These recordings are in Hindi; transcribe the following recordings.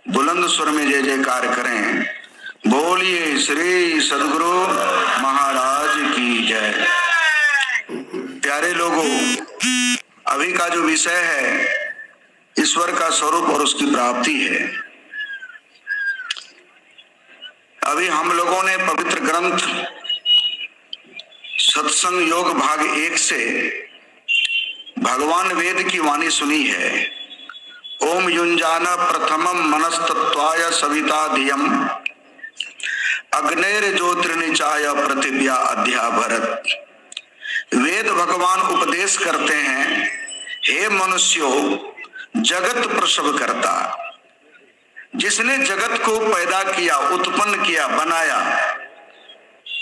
बुलंद स्वर में जय जयकार करें। बोलिए श्री सदगुरु महाराज की जय। प्यारे लोगों, अभी का जो विषय है ईश्वर का स्वरूप और उसकी प्राप्ति है। अभी हम लोगों ने पवित्र ग्रंथ सत्संग योग भाग 1 से भगवान वेद की वाणी सुनी है। ओम युंजान प्रथमम मनस्तत्वाय सविता धियम अग्नेर ज्योतिर्निचाय पृथिव्या अध्या भरत। वेद भगवान उपदेश करते हैं, हे मनुष्यों, जगत प्रसव करता, जिसने जगत को पैदा किया, उत्पन्न किया, बनाया,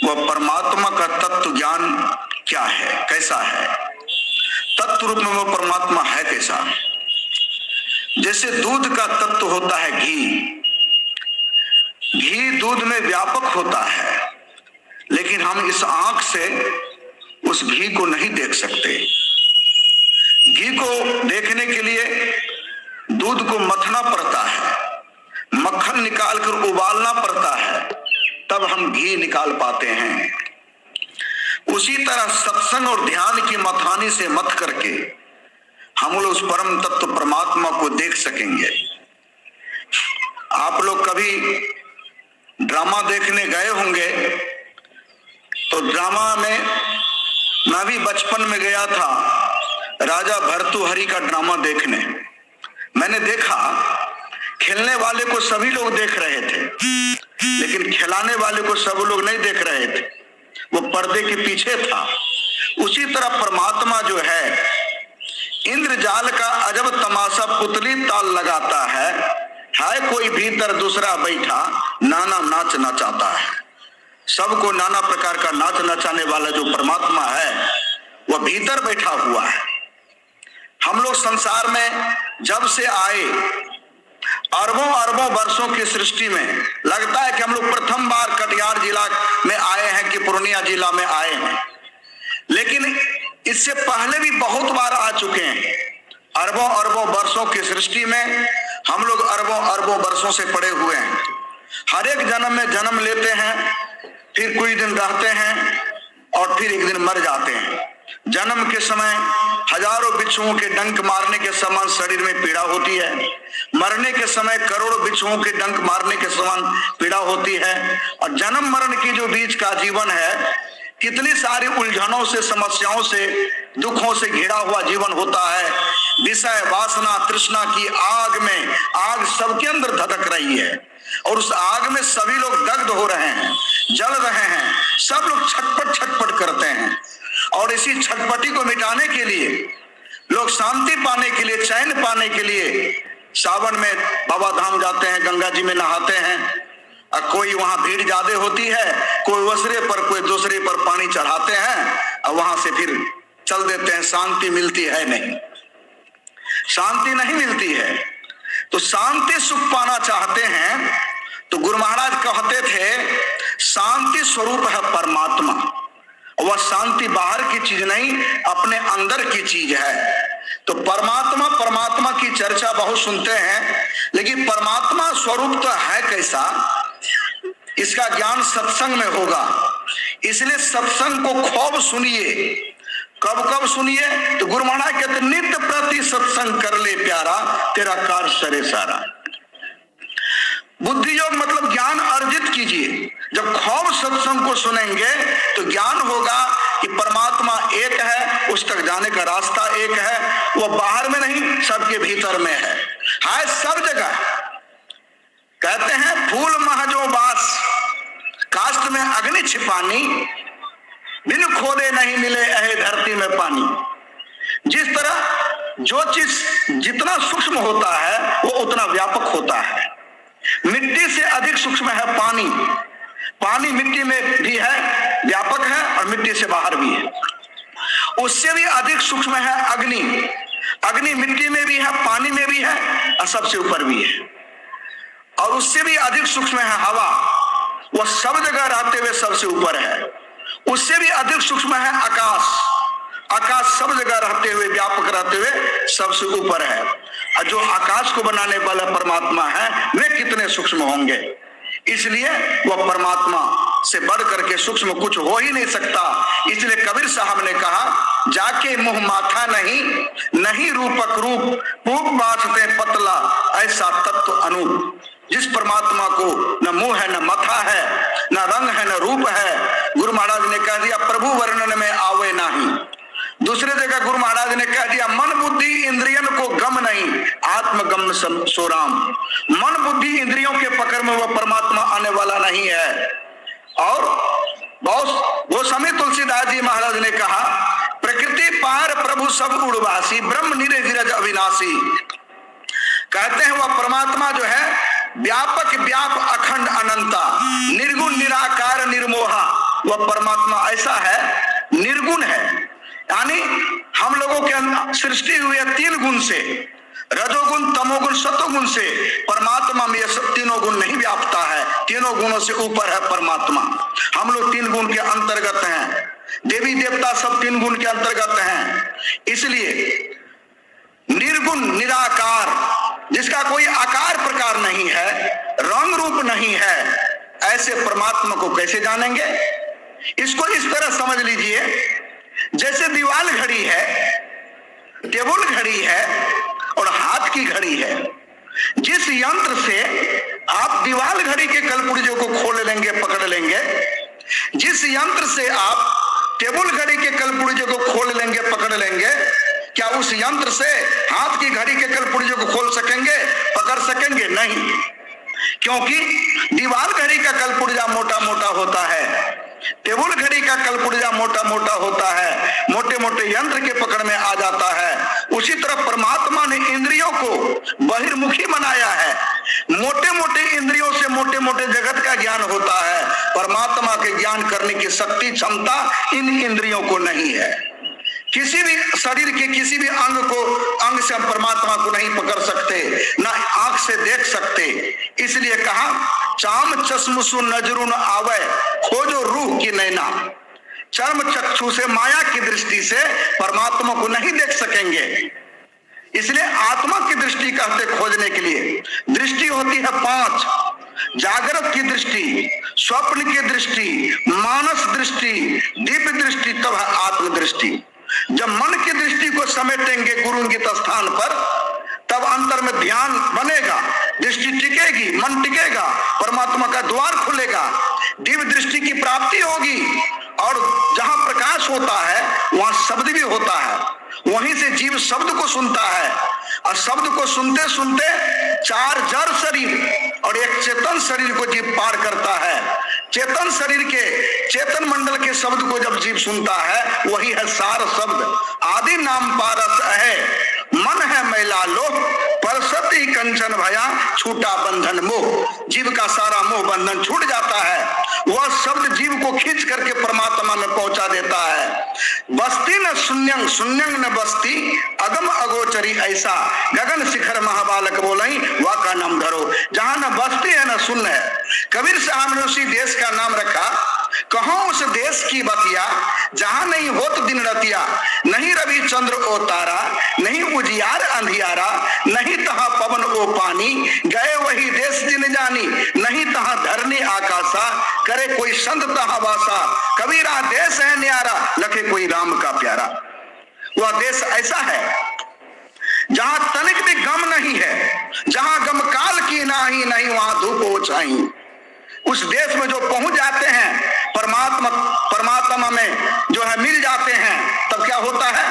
वह परमात्मा का तत्व ज्ञान क्या है, कैसा है, तत्व रूप में वह परमात्मा है कैसा। जैसे दूध का तत्व होता है घी, घी दूध में व्यापक होता है, लेकिन हम इस आंख से उस घी को नहीं देख सकते। घी को देखने के लिए दूध को मथना पड़ता है, मक्खन निकालकर उबालना पड़ता है, तब हम घी निकाल पाते हैं। उसी तरह सत्संग और ध्यान की मथानी से मथ करके हम लोग उस परम तत्व परमात्मा को देख सकेंगे। आप लोग कभी ड्रामा देखने गए होंगे, तो ड्रामा में मैं भी बचपन में गया था राजा भर्तृहरि का ड्रामा देखने। मैंने देखा खेलने वाले को सभी लोग देख रहे थे, लेकिन खिलाने वाले को सब लोग नहीं देख रहे थे, वो पर्दे के पीछे था। उसी तरह परमात्मा जो है इंद्रजाल का अजब तमाशा पुतली ताल लगाता है कोई भीतर दूसरा बैठा नाना नाच नचाता है। सबको नाना प्रकार का नाच नचाने वाला जो परमात्मा है वह भीतर बैठा हुआ है। हम लोग संसार में जब से आए अरबों अरबों वर्षों की सृष्टि में, लगता है कि हम लोग प्रथम बार कटिहार जिला में आए हैं कि पूर्णिया जिला में आए हैं, लेकिन इससे पहले भी बहुत बार आ चुके हैं। अरबों अरबों वर्षों की सृष्टि में हम लोग अरबों अरबों वर्षों से पड़े हुए हैं। हर एक जन्म में जन्म लेते हैं, फिर कुछ दिन रहते हैं और फिर एक दिन मर जाते हैं। जन्म के समय हजारों बिच्छुओं के डंक मारने के समान शरीर में पीड़ा होती है, मरने के समय करोड़ों बिच्छुओं के डंक मारने के समान पीड़ा होती है। और जन्म मरण की जो बीच का जीवन है, कितनी सारी उलझनों से, समस्याओं से, दुखों से घिरा हुआ जीवन होता है। विषय वासना तृष्णा की आग में आग सबके अंदर धधक रही है, और उस आग में सभी लोग दग्ध हो रहे हैं, जल रहे हैं, सब लोग छटपट छटपट करते हैं। और इसी छटपटी को मिटाने के लिए, लोग शांति पाने के लिए, चैन पाने के लिए सावन में बाबा धाम जाते हैं, गंगा जी में नहाते हैं। और कोई वहां भीड़ ज्यादा होती है, कोई वसरे पर कोई दूसरे पर पानी चढ़ाते हैं और वहां से फिर चल देते हैं। शांति मिलती है नहीं, शांति नहीं मिलती है। तो शांति सुख पाना चाहते हैं तो गुरु महाराज कहते थे शांति स्वरूप है परमात्मा। वह शांति बाहर की चीज नहीं, अपने अंदर की चीज है। तो परमात्मा की चर्चा बहुत सुनते हैं, लेकिन परमात्मा स्वरूप तो है कैसा, इसका ज्ञान सत्संग में होगा। इसलिए सत्संग को खूब सुनिए। कब कब सुनिए? तो गुरु महाराज कहते नित्य प्रति सत्संग कर ले प्यारा, तेरा कार्य सरे सारा। बुद्धि योग मतलब ज्ञान अर्जित कीजिए। जब खूब सत्संग को सुनेंगे तो ज्ञान होगा कि परमात्मा एक है, उस तक जाने का रास्ता एक है। वो बाहर में नहीं, सबके भीतर में है सब जगह। कहते हैं फूल महजो बास, काष्ठ में अग्नि छिपानी, बिन खोदे नहीं मिले अहे धरती में पानी। जिस तरह जो चीज जितना सूक्ष्म होता है वो उतना व्यापक होता है। मिट्टी से अधिक सूक्ष्म है पानी, पानी मिट्टी में भी है, व्यापक है, और मिट्टी से बाहर भी है। उससे भी अधिक सूक्ष्म है अग्नि, अग्नि मिट्टी में भी है, पानी में भी है, और सबसे ऊपर भी है। और उससे भी अधिक सूक्ष्म है हवा, वह सब जगह रहते हुए सबसे ऊपर है। उससे भी अधिक सूक्ष्म है आकाश, आकाश सब जगह रहते हुए, व्यापक रहते हुए सबसे ऊपर है। और जो आकाश को बनाने वाला परमात्मा है वे कितने सूक्ष्म होंगे। इसलिए वह परमात्मा से बढ़ करके सूक्ष्म कुछ हो ही नहीं सकता। इसलिए कबीर साहब ने कहा, जाके मुंह माथा नहीं रूपक रूप पूप बाँचते पतला ऐसा तत्व अनूप। जिस परमात्मा को न मुंह है, न माथा है, न रंग है, न रूप है, गुरु महाराज ने कह दिया प्रभु वर्णन में आवे नहीं। दूसरे जगह गुरु महाराज ने कह दिया मन बुद्धि इंद्रियन को गम नहीं, आत्मगम सोराम। मन बुद्धि इंद्रियों के पकड़ में वह परमात्मा आने वाला नहीं है। और गोस्वामी तुलसीदास जी महाराज ने कहा, प्रकृति पार प्रभु सब उड़वासी, ब्रह्म निरज अविनाशी। कहते हैं वह परमात्मा जो है व्यापक व्याप अखंड अनंता, निर्गुण निराकार निर्मोहा। वह परमात्मा ऐसा है, निर्गुण है, यानी हम लोगों के अंदर सृष्टि हुई है 3 गुण से, रजोगुण, तमोगुण, सतोगुण से। परमात्मा में यह सब तीनों गुण नहीं व्यापता है, तीनों गुणों से ऊपर है परमात्मा। हम लोग 3 गुण के अंतर्गत हैं, देवी देवता सब 3 गुण के अंतर्गत हैं। इसलिए निर्गुण निराकार, जिसका कोई आकार प्रकार नहीं है, रंग रूप नहीं है, ऐसे परमात्मा को कैसे जानेंगे। इसको इस तरह समझ लीजिए, जैसे दीवाल घड़ी है, टेबल घड़ी है और हाथ की घड़ी है। जिस यंत्र से आप दीवाल घड़ी के कलपुर्जों को खोल लेंगे, पकड़ लेंगे, जिस यंत्र से आप टेबल घड़ी के कलपुर्जों को खोल लेंगे, पकड़ लेंगे, क्या उस यंत्र से हाथ की घड़ी के कलपुर्जों को खोल सकेंगे, पकड़ सकेंगे? नहीं, क्योंकि दीवाल घड़ी का कलपुर्जा मोटा मोटा होता है, टेबल घड़ी का कलपुर्जा मोटा मोटा होता है, मोटे मोटे यंत्र के पकड़ में आ जाता है। उसी तरह परमात्मा ने इंद्रियों को बहिर्मुखी बनाया है। मोटे मोटे इंद्रियों से मोटे मोटे जगत का ज्ञान होता है, परमात्मा के ज्ञान करने की शक्ति क्षमता इन इंद्रियों को नहीं है। किसी भी शरीर के किसी भी अंग से हम परमात्मा को नहीं पकड़ सकते, ना आंख से देख सकते। इसलिए कहा, चाम चश्मसु नजरुन आवे, खोजो रूह की नैना। चर्म चक्षु से, माया की दृष्टि से परमात्मा को नहीं देख सकेंगे। इसलिए आत्मा की दृष्टि कहते खोजने के लिए दृष्टि होती है 5, जागृत की दृष्टि, स्वप्न की दृष्टि, मानस दृष्टि, दिव्य दृष्टि, तब है आत्मदृष्टि। जब मन की दृष्टि को समेटेंगे गुरु इंगित स्थान पर, तब अंतर में ध्यान बनेगा, दृष्टि टिकेगी, मन टिकेगा, परमात्मा का द्वार खुलेगा, दिव्य दृष्टि की प्राप्ति होगी। और जहां प्रकाश होता है वहां शब्द भी होता है, वहीं से जीव शब्द को सुनता है, और शब्द को सुनते सुनते 4 जड़ शरीर और एक चेतन शरीर को जीव पार करता है। चेतन शरीर के, चेतन मंडल के शब्द को जब जीव सुनता है, वही है सार शब्द। आदि नाम पारस है, मन है मैला लोह, परसती कंचन भया, छूटा बंधन मोह। जीव का सारा मोह बंधन छूट जाता है, वह शब्द जीव को खींच करके परमात्मा में पहुंचा देता है। बस्ती न शून्यंग, शून्यंग न बस्ती, अगम अगोचरी ऐसा, गगन शिखर महाबालक बोलई, वा का नाम धरो। जहां न बस्ती है न शून्य है। कबीर साहब ने उसी देश का नाम रखा, कहो उस देश की बतिया, जहां नहीं होत दिन रतिया, नहीं रवि चंद्र ओ तारा, नहीं उजियार अंधियारा, नहीं तहां पवन ओ पानी, गए वही देश जिन जानी, नहीं तहां धरनी आकाशा, करे कोई संत तहां वासा, कबीरा देश है न्यारा, लखे कोई राम का प्यारा। वह देश ऐसा है जहां तनिक भी गम नहीं है, जहां गम काल की नाही, नहीं वहां धूप ओछाई। उस देश में जो पहुंच जाते हैं, परमात्मा में जो है मिल जाते हैं, तब क्या होता है,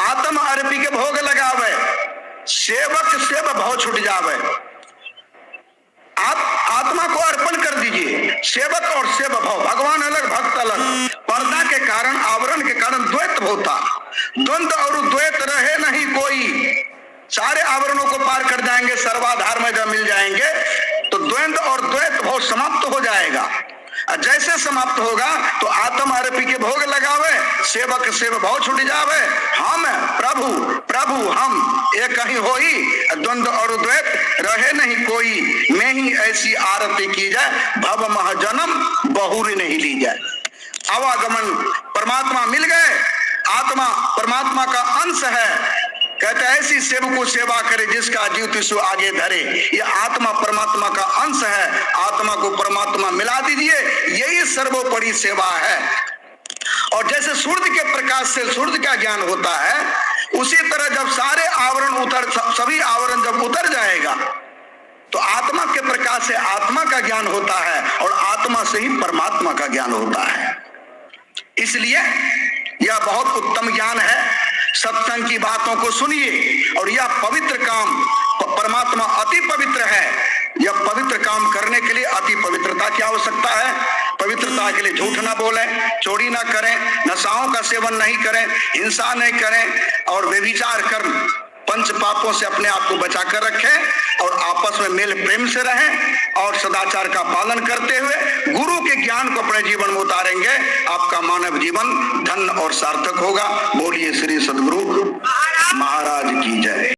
आत्म अर्पी के भोग लगावे, सेवक सेव भव छुट जावे। आप आत्मा को अर्पण कर दीजिए, सेवक और सेव भव, भगवान अलग भक्त अलग। पर्दा के कारण, आवरण के कारण द्वैत होता, द्वंद्व और द्वैत रहे नहीं कोई। सारे आवरणों को पार कर जाएंगे, सर्वाधार में जब मिल जाएंगे तो द्वंद्व और द्वैत भाव समाप्त हो जाएगा। जैसे समाप्त होगा तो आत्म आरोपी के भोग लगावे, सेवक सेव भाव छूट जावे। हम प्रभु प्रभु हम एक ही होई, द्वंद्व और द्वैत रहे नहीं कोई। मैं ही ऐसी आरती की जाए, भव मह जन्म बहुरी नहीं ली जाए। आवागमन परमात्मा मिल गए, आत्मा परमात्मा का अंश है, कहते ऐसी सेवको सेवा करे जिसका जीव तिसु आगे धरे। ये आत्मा परमात्मा का अंश है, आत्मा को परमात्मा मिला दीजिए, यही सर्वोपरि सेवा है। और जैसे सूर्य के प्रकाश से सूर्य का ज्ञान होता है, उसी तरह जब सारे आवरण सभी आवरण जब उतर जाएगा तो आत्मा के प्रकाश से आत्मा का ज्ञान होता है और आत्मा से ही परमात्मा का ज्ञान होता है। इसलिए यह बहुत उत्तम ज्ञान है। सत्संग की बातों को सुनिए और यह पवित्र काम, परमात्मा अति पवित्र है। यह पवित्र काम करने के लिए अति पवित्रता की आवश्यकता है। पवित्रता के लिए झूठ ना बोलें, चोरी ना करें, नशाओं का सेवन नहीं करें, हिंसा नहीं करें और व्यभिचार कर्म पंच पापों से अपने आप को बचा कर रखें और आपस में मेल प्रेम से रहें और सदाचार का पालन करते हुए गुरु के ज्ञान को अपने जीवन में उतारेंगे। आपका मानव जीवन धन्य और सार्थक होगा। बोलिए श्री सद्गुरु महाराज की जय।